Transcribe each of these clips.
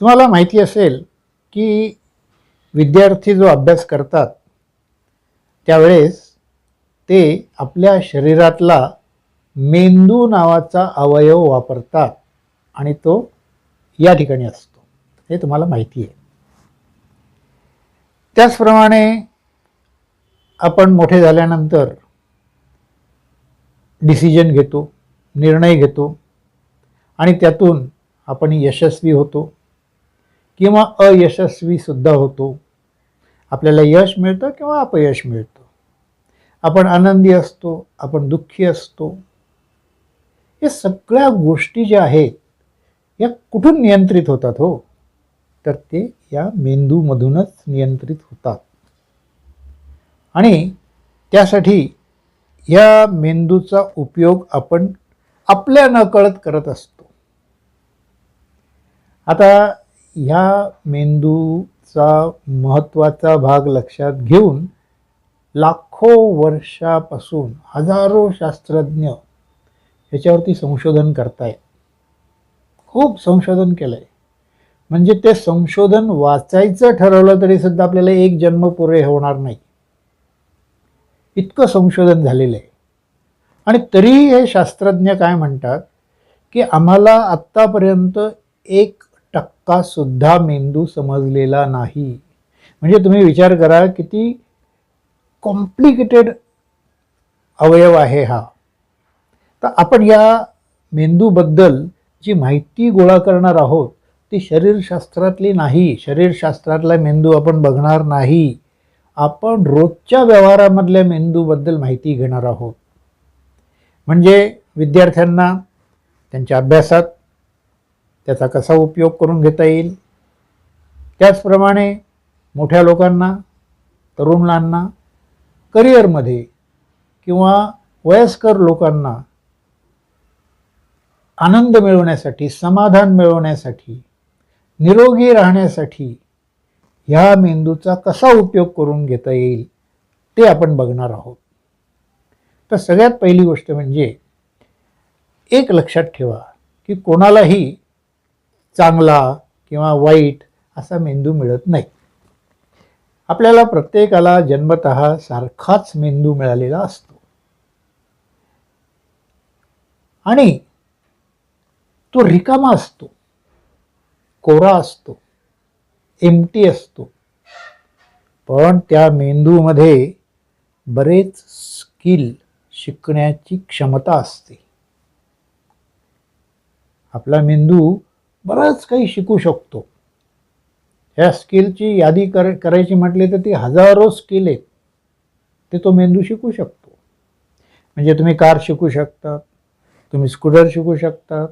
तुम्हाला माहिती असेल की विद्यार्थी जो अभ्यास करतात त्यावेळेस ते आपल्या शरीरातला मेंदू नावाचा अवयव वापरतात आणि तो या ठिकाणी असतो, हे तुम्हाला माहिती आहे. त्याचप्रमाणे आपण मोठे झाल्यानंतर डिसिजन घेतो, निर्णय घेतो आणि त्यातून आपण यशस्वी होतो किंवा अयशस्वीसुद्धा होतो. आपल्याला यश मिळतं किंवा अपयश मिळतं. आपण आनंदी असतो, आपण दुःखी असतो. या सगळ्या गोष्टी ज्या आहेत या कुठून नियंत्रित होतात हो? तर ते या मेंदूमधूनच नियंत्रित होतात. आणि त्यासाठी या मेंदूचा उपयोग आपण आपल्या नकळत करत असतो. आता ह्या मेंदूचा महत्त्वाचा भाग लक्षात घेऊन लाखो वर्षापासून हजारो शास्त्रज्ञ याच्यावरती संशोधन करतायत. खूप संशोधन केलंय. म्हणजे ते संशोधन वाचायचं ठरवलं तरी सुद्धा आपल्याला एक जन्म पुरे होणार नाही, इतकं संशोधन झालेलं आहे. आणि तरी हे शास्त्रज्ञ काय म्हणतात की आम्हाला आत्तापर्यंत 1% सुद्धा मेंदू समजलेला नाही. म्हणजे तुम्ही विचार करा किती कॉम्प्लिकेटेड अवयव आहे हा. तर आपण या मेंदूबद्दल जी माहिती गोळा करणार आहोत ती शरीरशास्त्रातली नाही. शरीरशास्त्रातला मेंदू आपण बघणार नाही. आपण रोजच्या व्यवहारामधल्या मेंदूबद्दल माहिती घेणार आहोत. म्हणजे विद्यार्थ्यांना त्यांच्या अभ्यासात त्याचा कसा उपयोग करून घेता येईल, त्याचप्रमाणे मोठ्या लोकांना, तरुणांना करिअरमध्ये किंवा वयस्कर लोकांना आनंद मिळवण्यासाठी, समाधान मिळवण्यासाठी, निरोगी राहण्यासाठी ह्या मेंदूचा कसा उपयोग करून घेता येईल ते आपण बघणार आहोत. तर सगळ्यात पहिली गोष्ट म्हणजे एक लक्षात ठेवा की कोणालाही चांगला किंवा वाईट असा मेंदू मिळत नाही. आपल्याला प्रत्येकाला जन्मतः सारखाच मेंदू मिळालेला असतो आणि तो रिकामा असतो, कोरा असतो, एम्प्टी असतो. पण त्या मेंदूमध्ये बरेच स्किल शिकण्याची क्षमता असते. आपला मेंदू बरंच काही शिकू शकतो. ह्या स्किलची यादी करायची म्हटली तर ती हजारो स्किल आहेत, ते तो मेंदू शिकू शकतो. म्हणजे तुम्ही कार शिकू शकता, तुम्ही स्कूटर शिकू शकता,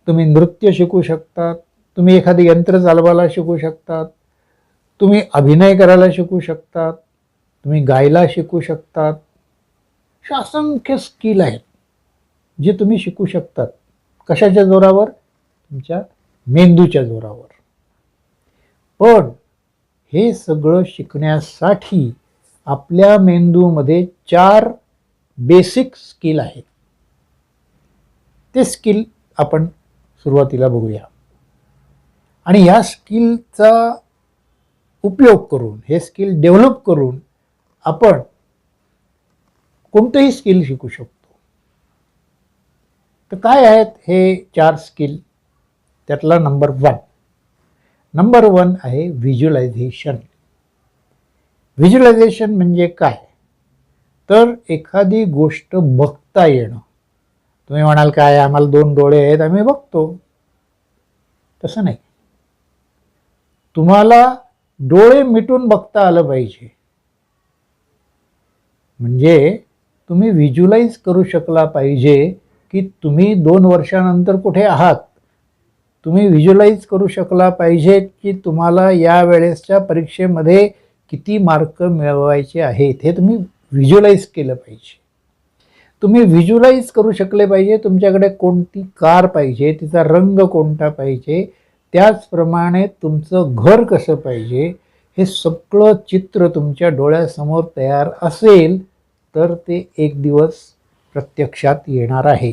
तुम्ही नृत्य शिकू शकता, तुम्ही एखादे यंत्र चालवायला शिकू शकता, तुम्ही अभिनय करायला शिकू शकता, तुम्ही गायला शिकू शकतात. असंख्य स्किल आहेत जे तुम्ही शिकू शकतात. कशाच्या जोरावर? तुमच्या मेंदूच्या जोरावर. पण हे सगळं शिकण्यासाठी आपल्या मेंदूमध्ये 4 बेसिक स्किल आहेत. ते स्किल आपण सुरुवातीला बघूया. आणि या स्किलचा उपयोग करून, हे स्किल डेव्हलप करून आपण कोणतंही स्किल शिकू शकतो. तर काय आहेत हे 4 स्किल? त्यातला नंबर 1 आहे व्हिज्युअलायझेशन. व्हिज्युअलायझेशन म्हणजे काय? तर एखादी गोष्ट बघता येणं. तुम्ही म्हणाल काय, आम्हाला 2 डोळे आहेत, आम्ही बघतो. तसं नाही. तुम्हाला डोळे मिटून बघता आलं पाहिजे. म्हणजे तुम्ही व्हिज्युअलाइज करू शकला पाहिजे की तुम्ही 2 वर्षानंतर कुठे आहात. तुम्ही व्हिज्युअलाइज करू शकला पाहिजे की तुम्हाला या वेळेसच्या परीक्षेमध्ये किती मार्क मिळवायचे आहेत, हे तुम्ही व्हिज्युअलाइज केलं पाहिजे. तुम्ही व्हिज्युअलाइज करू शकले पाहिजे तुमच्याकडे कोणती कार पाहिजे, तिचा रंग कोणता पाहिजे, त्याचप्रमाणे तुमचं घर कसं पाहिजे, हे सगळं चित्र तुमच्या डोळ्यासमोर तयार असेल तर ते एक दिवस प्रत्यक्षात येणार आहे.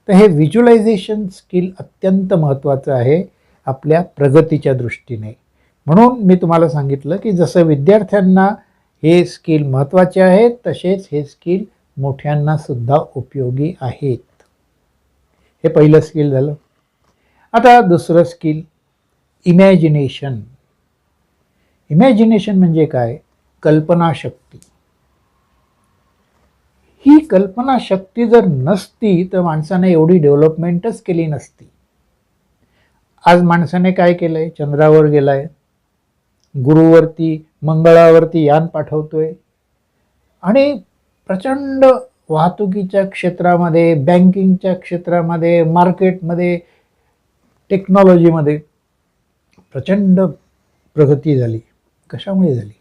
तर हे व्हिज्युअलायझेशन स्किल अत्यंत महत्त्वाचं आहे. आपल्या प्रगतीच्या दृष्टीने. म्हणून मी तुम्हाला सांगितलं की जसं विद्यार्थ्यांना हे स्किल महत्त्वाचे आहेत, तसेच हे स्किल मोठ्यांना सुद्धा उपयोगी आहेत. हे पहिलं स्किल झालं. आता दुसरं स्किल इमॅजिनेशन. इमॅजिनेशन म्हणजे काय? कल्पनाशक्ती. ही कल्पनाशक्ती जर नसती तर माणसाने एवढी डेव्हलपमेंटच केली नसती. आज माणसाने काय केलंय? चंद्रावर गेलाय, गुरुवरती मंगळावरती यान पाठवतोय आणि प्रचंड वाहतुकीच्या क्षेत्रामध्ये, बँकिंगच्या क्षेत्रामध्ये, मार्केटमध्ये, टेक्नॉलॉजीमध्ये प्रचंड प्रगती झाली. कशामुळे झाली?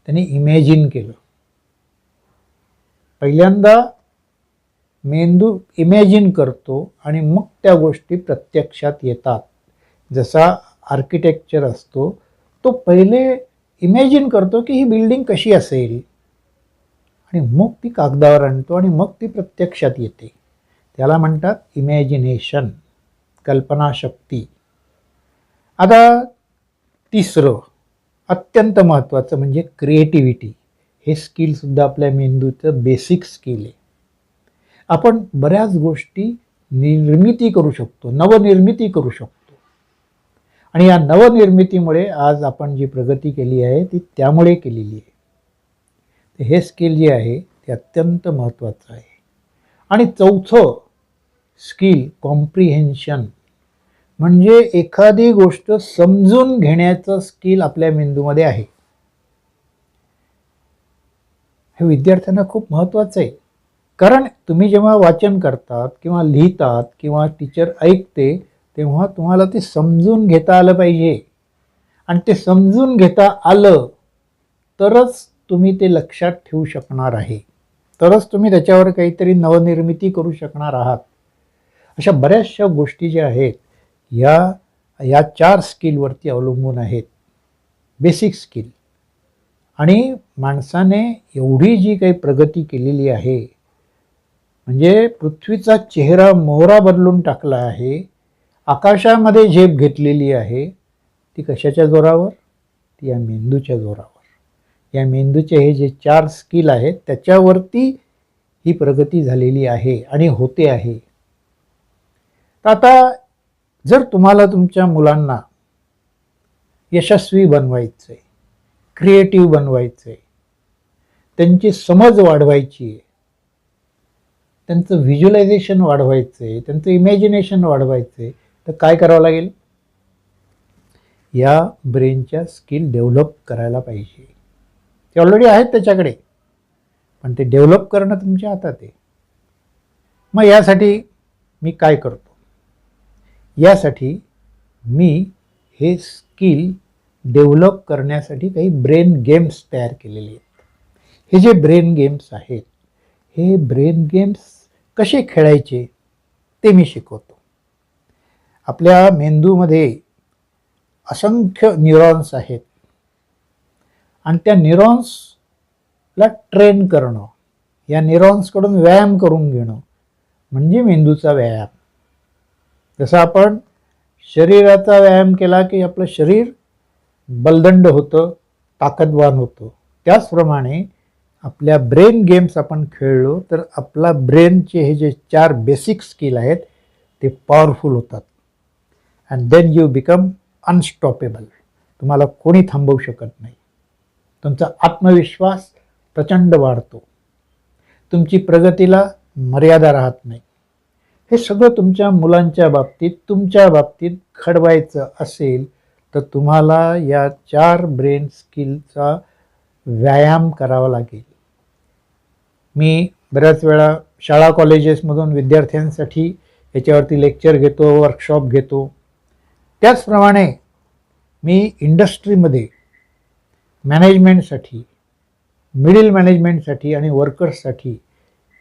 त्यांनी इमॅजिन केलं. पहिल्यांदा मेंदू इमॅजिन करतो आणि मग त्या गोष्टी प्रत्यक्षात येतात. जसा आर्किटेक्चर असतो, तो पहिले इमॅजिन करतो की ही बिल्डिंग कशी असेल आणि मग ती कागदावर आणतो आणि मग ती प्रत्यक्षात येते. त्याला म्हणतात इमॅजिनेशन, कल्पनाशक्ती. आता तिसरं अत्यंत महत्त्वाचं म्हणजे क्रिएटिव्हिटी. हे स्किलसुद्धा आपल्या मेंदूचं बेसिक स्किल आहे. आपण बऱ्याच गोष्टी निर्मिती करू शकतो, नवनिर्मिती करू शकतो आणि या नवनिर्मितीमुळे आज आपण जी प्रगती केली आहे ती त्यामुळे केलेली आहे. हे स्किल जे आहे ते अत्यंत महत्त्वाचं आहे. आणि चौथं स्किल कॉम्प्रिहेन्शन, म्हणजे एखादी गोष्ट समजून घेण्याचं स्किल आपल्या मेंदूमध्ये आहे. हे विद्यार्थ्यांना खूप महत्त्वाचं आहे. कारण तुम्ही जेव्हा वाचन करतात किंवा लिहितात किंवा टीचर ऐकते तेव्हा तुम्हाला ते समजून घेता आलं पाहिजे. आणि ते समजून घेता आलं तरच तुम्ही ते लक्षात ठेवू शकणार आहे, तरच तुम्ही त्याच्यावर काहीतरी नवनिर्मिती करू शकणार आहात. अशा बऱ्याचशा गोष्टी ज्या आहेत या 4 स्किलवरती अवलंबून आहेत, बेसिक स्किल. आणि माणसाने एवढी जी काही प्रगती केलेली आहे, म्हणजे पृथ्वीचा चेहरा मोहरा बदलून टाकला आहे, आकाशामध्ये झेप घेतलेली आहे, ती कशाच्या जोरावर? ती या मेंदूच्या जोरावर. या मेंदूचे हे जे 4 स्किल आहेत त्याच्यावरती ही प्रगती झालेली आहे आणि होते आहे. तर आता जर तुम्हाला तुमच्या मुलांना यशस्वी बनवायचं आहे, क्रिएटिव्ह बनवायचं आहे, त्यांची समज वाढवायची आहे, त्यांचं व्हिज्युअलायझेशन वाढवायचं आहे, त्यांचं इमॅजिनेशन वाढवायचं आहे, तर काय करावं लागेल? या ब्रेनच्या स्किल डेव्हलप करायला पाहिजे. ते ऑलरेडी आहेत त्याच्याकडे, पण ते डेव्हलप करणं तुमच्या हातात आहे. मग यासाठी मी काय करतो? यासाठी मी हे स्किल डेव्हलप करण्यासाठी काही ब्रेन गेम्स तयार केलेले आहेत. हे जे ब्रेन गेम्स आहेत, हे ब्रेन गेम्स कसे खेळायचे ते मी शिकवतो. आपल्या मेंदूमध्ये असंख्य न्यूरॉन्स आहेत आणि त्या न्यूरॉन्सला ट्रेन करणं, या न्यूरॉन्सकडून व्यायाम करून घेणं म्हणजे मेंदूचा व्यायाम. जसं आपण शरीराचा व्यायाम केला की आपलं शरीर बलदंड होतं, ताकदवान होतं, त्याचप्रमाणे आपल्या ब्रेन गेम्स आपण खेळलो तर आपला ब्रेनचे हे जे 4 बेसिक स्किल आहेत ते पॉवरफुल होतात. And then you become unstoppable. तुम्हाला कोणी थांबवू शकत नाही. तुमचा आत्मविश्वास प्रचंड वाढतो. तुमची प्रगतीला मर्यादा राहत नाही. हे सगळं तुमच्या मुलांच्या बाबतीत, तुमच्या बाबतीत घडवायचं असेल तर तुम्हाला या 4 ब्रेन स्किलचा व्यायाम करावा लागेल. मी बऱ्याच वेळा शाळा कॉलेजेसमधून विद्यार्थ्यांसाठी याच्यावरती लेक्चर घेतो, वर्कशॉप घेतो. त्याचप्रमाणे मी इंडस्ट्रीमध्ये मॅनेजमेंटसाठी, मिडल मॅनेजमेंटसाठी आणि वर्कर्ससाठी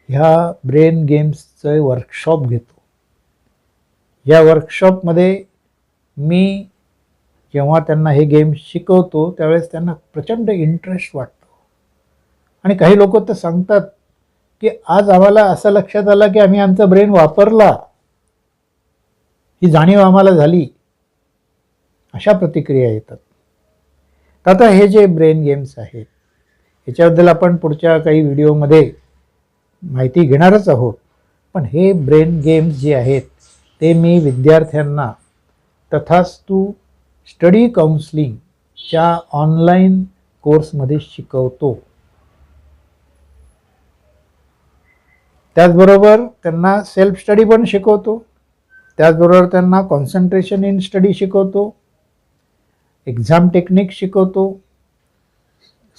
ह्या ब्रेन गेम्सचं वर्कशॉप घेतो. या वर्कशॉपमध्ये मी जेव्हा त्यांना हे गेम्स शिकवतो त्यावेळेस त्यांना प्रचंड इंटरेस्ट वाटतो. आणि काही लोक तर सांगतात की आज आम्हाला असं लक्षात आलं की आम्ही आमचा ब्रेन वापरला, ही जाणीव आम्हाला झाली. अशा प्रतिक्रिया येतात. तर आता हे जे ब्रेन गेम्स आहेत याच्याबद्दल आपण पुढच्या काही व्हिडिओमध्ये माहिती घेणारच आहोत. पण हे ब्रेन गेम्स जे आहेत ते मी विद्यार्थ्यांना तथास्तु स्टडी काउन्सिलिंगच्या ऑनलाईन कोर्समध्ये शिकवतो. त्याचबरोबर त्यांना सेल्फ स्टडी पण शिकवतो. त्याचबरोबर त्यांना कॉन्सन्ट्रेशन इन स्टडी शिकवतो, एक्झाम टेक्निक शिकवतो,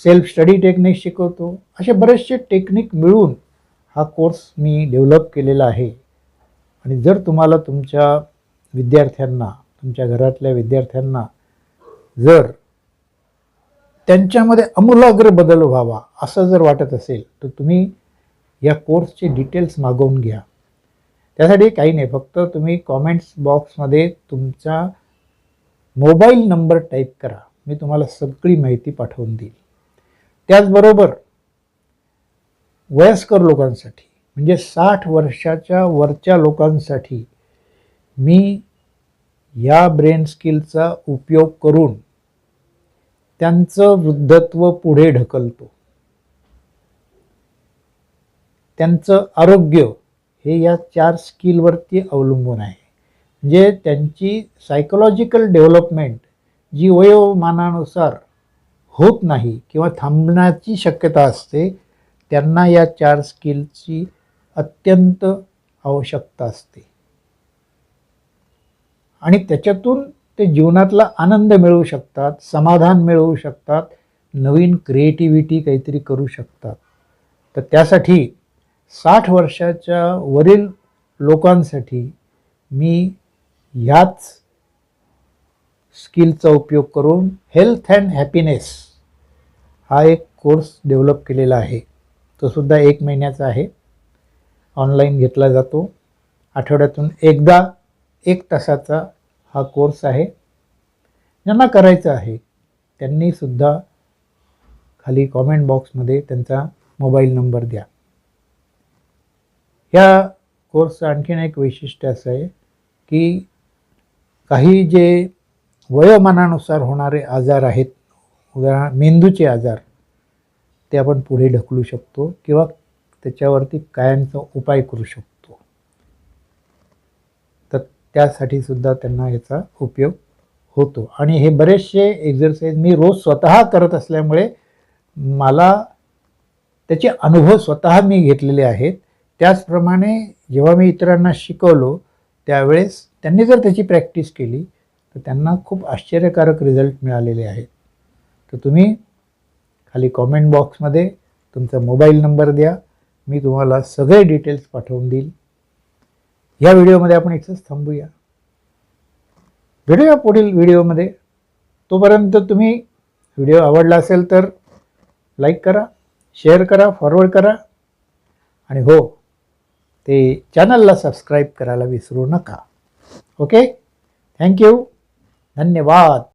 सेल्फ स्टडी टेक्निक शिकवतो. असे बरेचसे टेक्निक मिळून हा कोर्स मी डेव्हलप केलेला आहे. आणि जर तुम्हाला तुमच्या विद्यार्थ्यांना, तुमच्या घरातल्या विद्यार्थ्यांना जर त्यांच्यामध्ये आमूलाग्र बदल व्हावा असं जर वाटत असेल तर तुम्ही या कोर्सचे डिटेल्स मागवून घ्या. त्यासाठी काही नाही, फक्त तुम्ही कॉमेंट्स बॉक्समध्ये तुमचा मोबाईल नंबर टाईप करा, मी तुम्हाला सगळी माहिती पाठवून देईल. त्याचबरोबर वयस्कर लोकांसाठी म्हणजे 60 वर्षाच्या वरच्या लोकांसाठी मी या ब्रेन स्किलचा उपयोग करून त्यांचं वृद्धत्व पुढे ढकलतो. त्यांचं आरोग्य हे या 4 स्किलवरती अवलंबून आहे. म्हणजे त्यांची सायकोलॉजिकल डेव्हलपमेंट जी वयोमानानुसार होत नाही किंवा थांबण्याची शक्यता असते, त्यांना या 4 स्किलची अत्यंत आवश्यकता असते. आणि त्याच्यातून ते जीवनातला आनंद मिळवू शकतात, समाधान मिळवू शकतात, नवीन क्रिएटिव्हिटी काहीतरी करू शकतात. तर त्यासाठी 60 वर्षाच्या वरील लोकांसाठी मी ह्याच स्किलचा उपयोग करून हेल्थ अँड हॅपीनेस हा एक कोर्स डेव्हलप केलेला आहे. तो सुद्धा 1 महिन्याचा आहे. ऑनलाईन घेतला जातो. आठवड्यातून एकदा 1 तासाचा हा कोर्स आहे. ज्यांना करायचं आहे त्यांनी सुद्धा खाली कॉमेंट बॉक्समध्ये त्यांचा मोबाईल नंबर द्या. ह्या कोर्सचं आणखीन एक वैशिष्ट्य असं आहे की काही जे वयोमानानुसार होणारे आजार आहेत, उदाहरण मेंदूचे आजार, ते आपण पुढे ढकलू शकतो किंवा त्याच्यावरती कायमचा उपाय करू शकतो. तर त्यासाठी सुद्धा त्यांना याचा उपयोग होतो. आणि हे बरेचसे एक्झरसाइज मी रोज स्वतः करत असल्यामुळे मला त्याचे अनुभव स्वतः मी घेतलेले आहेत. त्याचप्रमाणे जेव्हा मी इतरांना शिकवलो त्यावेळेस त्यांनी जर त्याची प्रॅक्टिस केली तर त्यांना खूप आश्चर्यकारक रिझल्ट मिळालेले आहेत. तर तुम्ही खाली कॉमेंट बॉक्समध्ये तुमचा मोबाईल नंबर द्या, मी तुम्हाला सगळे डिटेल्स पाठवून देईल. या व्हिडिओमध्ये आपण इथंच थांबूया. भेटूया पुढील व्हिडिओमध्ये. तोपर्यंत तुम्ही व्हिडिओ आवडला असेल तर लाईक करा, शेअर करा, फॉरवर्ड करा आणि हो, ते चॅनलला सबस्क्राईब करायला विसरू नका. ओके, थँक्यू, धन्यवाद.